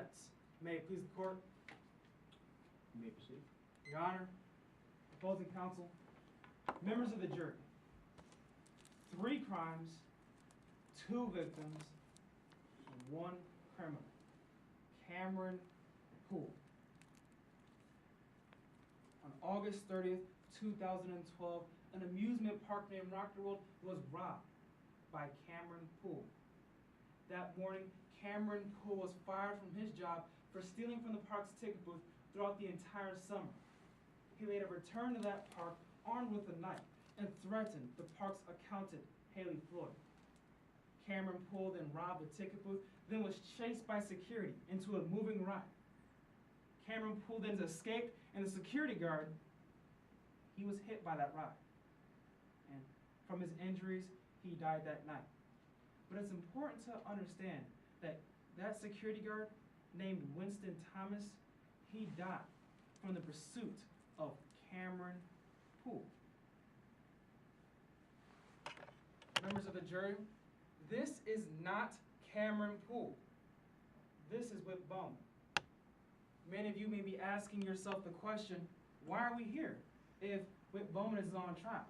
defense. May it please the court. You may proceed. Your Honor, opposing counsel, members of the jury. 3 crimes, 2 victims, and 1 criminal. Cameron Poole. On August 30th, 2012, an amusement park named Rock the World was robbed by Cameron Poole. That morning, Cameron Poole was fired from his job for stealing from the park's ticket booth throughout the entire summer. He later returned to that park armed with a knife and threatened the park's accountant, Haley Floyd. Cameron Poole then robbed the ticket booth, then was chased by security into a moving ride. Cameron Poole then escaped, and the security guard, he was hit by that ride. And from his injuries, he died that night. But it's important to understand that that security guard, named Winston Thomas, he died from the pursuit of Cameron Poole. Members of the jury, this is not Cameron Poole. This is Whit Bowman. Many of you may be asking yourself the question, why are we here if Whit Bowman is on trial?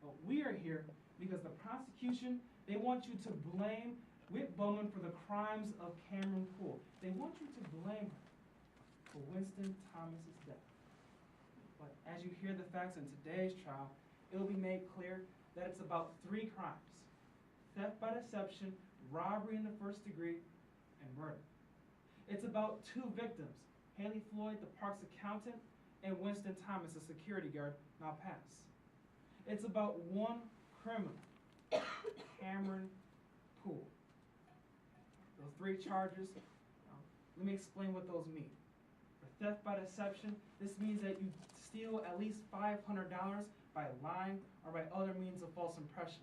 Well, we are here because the prosecution, they want you to blame Whit Bowman for the crimes of Cameron Poole. They want you to blame her for Winston Thomas's death. But as you hear the facts in today's trial, it will be made clear that it's about 3 crimes: theft by deception, robbery in the first degree, and murder. It's about 2 victims, Haley Floyd, the park's accountant, and Winston Thomas, the security guard, Malpass. It's about 1 criminal, Cameron Poole. Those 3 charges, let me explain what those mean. For theft by deception, this means that you steal at least $500 by lying or by other means of false impression.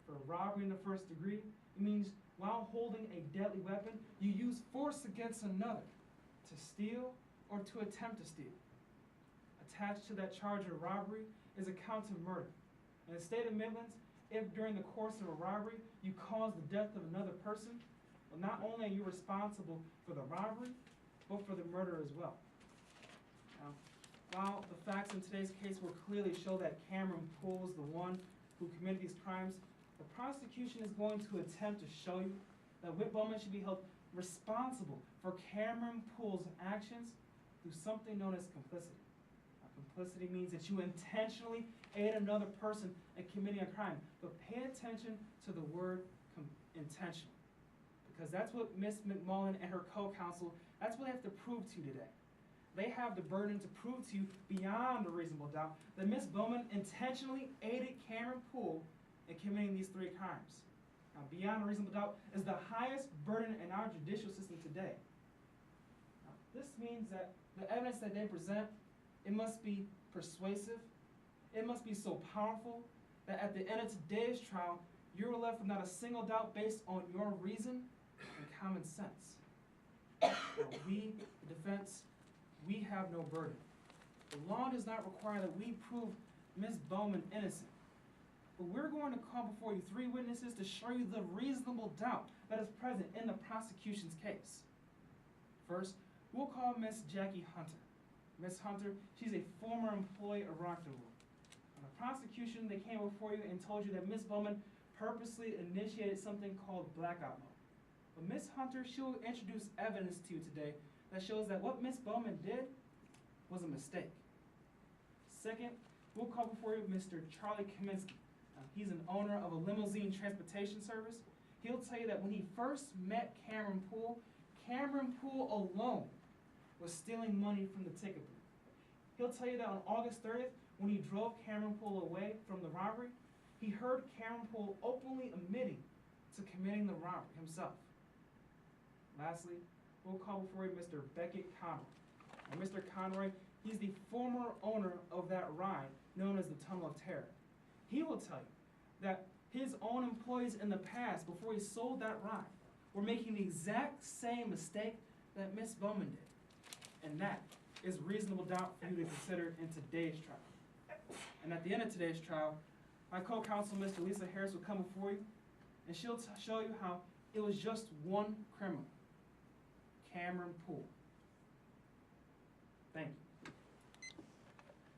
For robbery in the first degree, it means while holding a deadly weapon, you use force against another to steal or to attempt to steal. Attached to that charge of robbery is a count of murder. In the state of Midlands, if during the course of a robbery you cause the death of another person, well, not only are you responsible for the robbery, but for the murder as well. Now, while the facts in today's case will clearly show that Cameron Poole is the one who committed these crimes, the prosecution is going to attempt to show you that Whit Bowman should be held responsible for Cameron Poole's actions through something known as complicity. Now, complicity means that you intentionally aid another person in committing a crime, but pay attention to the word intentional, because that's what Ms. McMullen and her co-counsel, that's what they have to prove to you today. They have the burden to prove to you beyond a reasonable doubt that Ms. Bowman intentionally aided Cameron Poole in committing these 3 crimes. Now, beyond a reasonable doubt is the highest burden in our judicial system today. Now, this means that the evidence that they present, it must be persuasive, it must be so powerful that at the end of today's trial, you're left with not a single doubt based on your reason and common sense. Now, we, the defense, we have no burden. The law does not require that we prove Ms. Bowman innocent. But we're going to call before you 3 witnesses to show you the reasonable doubt that is present in the prosecution's case. First, we'll call Ms. Jackie Hunter. Ms. Hunter, she's a former employee of Rock the World. On the prosecution, they came before you and told you that Ms. Bowman purposely initiated something called blackout mode. But Ms. Hunter, she'll introduce evidence to you today that shows that what Ms. Bowman did was a mistake. Second, we'll call before you Mr. Charlie Kaminsky. He's an owner of a limousine transportation service. He'll tell you that when he first met Cameron Poole alone was stealing money from the ticket booth. He'll tell you that on August 30th, when he drove Cameron Poole away from the robbery, he heard Cameron Poole openly admitting to committing the robbery himself. Lastly, we'll call before you Mr. Beckett Conroy. And Mr. Conroy, he's the former owner of that ride known as the Tunnel of Terror. He will tell you that his own employees in the past, before he sold that ride, were making the exact same mistake that Ms. Bowman did. And that is reasonable doubt for you to consider in today's trial. And at the end of today's trial, my co-counsel, Mr. Lisa Harris, will come before you, and she'll show you how it was just 1 criminal, Cameron Pool. Thank you.